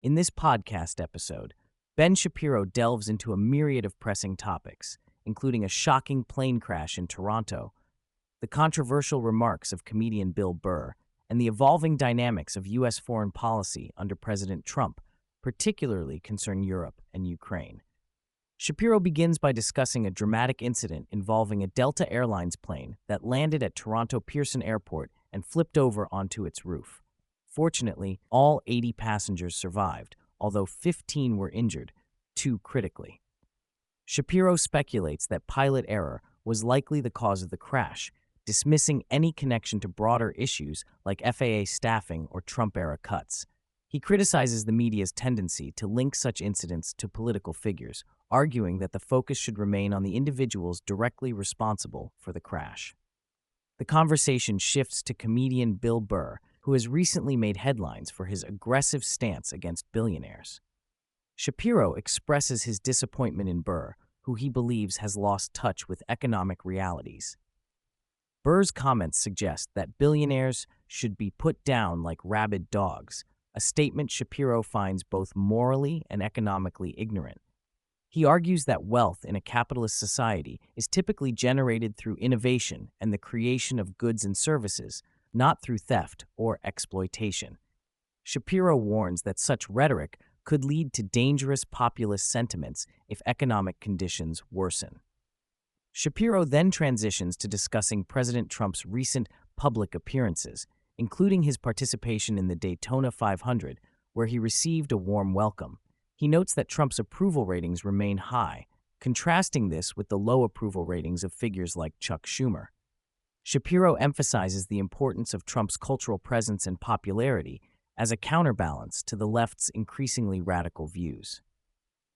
In this podcast episode, Ben Shapiro delves into a myriad of pressing topics, including a shocking plane crash in Toronto, the controversial remarks of comedian Bill Burr, and the evolving dynamics of U.S. foreign policy under President Trump, particularly concerning Europe and Ukraine. Shapiro begins by discussing a dramatic incident involving a Delta Airlines plane that landed at Toronto Pearson Airport and flipped over onto its roof. Fortunately, all 80 passengers survived, although 15 were injured, 2 critically. Shapiro speculates that pilot error was likely the cause of the crash, dismissing any connection to broader issues like FAA staffing or Trump-era cuts. He criticizes the media's tendency to link such incidents to political figures, arguing that the focus should remain on the individuals directly responsible for the crash. The conversation shifts to comedian Bill Burr, who has recently made headlines for his aggressive stance against billionaires. Shapiro expresses his disappointment in Burr, who he believes has lost touch with economic realities. Burr's comments suggest that billionaires should be put down like rabid dogs, a statement Shapiro finds both morally and economically ignorant. He argues that wealth in a capitalist society is typically generated through innovation and the creation of goods and services, not through theft or exploitation. Shapiro warns that such rhetoric could lead to dangerous populist sentiments if economic conditions worsen. Shapiro then transitions to discussing President Trump's recent public appearances, including his participation in the Daytona 500, where he received a warm welcome. He notes that Trump's approval ratings remain high, contrasting this with the low approval ratings of figures like Chuck Schumer. Shapiro emphasizes the importance of Trump's cultural presence and popularity as a counterbalance to the left's increasingly radical views.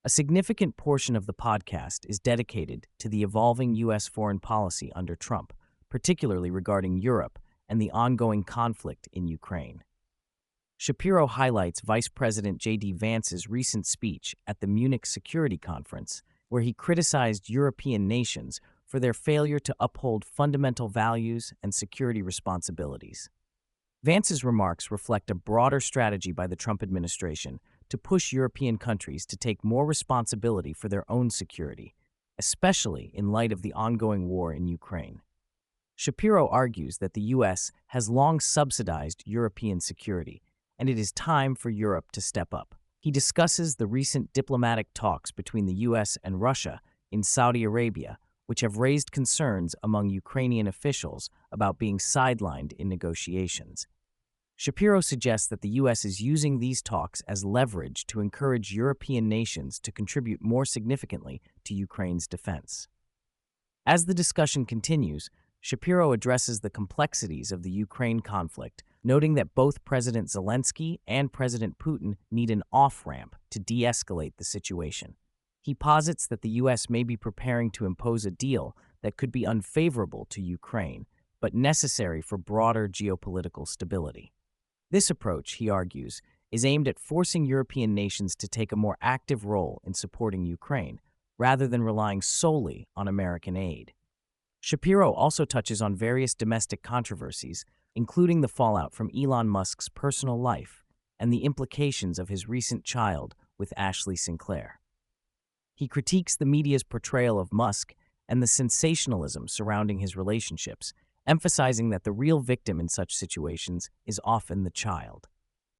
A significant portion of the podcast is dedicated to the evolving U.S. foreign policy under Trump, particularly regarding Europe and the ongoing conflict in Ukraine. Shapiro highlights Vice President J.D. Vance's recent speech at the Munich Security Conference, where he criticized European nations for their failure to uphold fundamental values and security responsibilities. Vance's remarks reflect a broader strategy by the Trump administration to push European countries to take more responsibility for their own security, especially in light of the ongoing war in Ukraine. Shapiro argues that the U.S. has long subsidized European security, and it is time for Europe to step up. He discusses the recent diplomatic talks between the U.S. and Russia in Saudi Arabia, which have raised concerns among Ukrainian officials about being sidelined in negotiations. Shapiro suggests that the U.S. is using these talks as leverage to encourage European nations to contribute more significantly to Ukraine's defense. As the discussion continues, Shapiro addresses the complexities of the Ukraine conflict, noting that both President Zelensky and President Putin need an off-ramp to de-escalate the situation. He posits that the U.S. may be preparing to impose a deal that could be unfavorable to Ukraine, but necessary for broader geopolitical stability. This approach, he argues, is aimed at forcing European nations to take a more active role in supporting Ukraine, rather than relying solely on American aid. Shapiro also touches on various domestic controversies, including the fallout from Elon Musk's personal life and the implications of his recent child with Ashley Sinclair. He critiques the media's portrayal of Musk and the sensationalism surrounding his relationships, emphasizing that the real victim in such situations is often the child.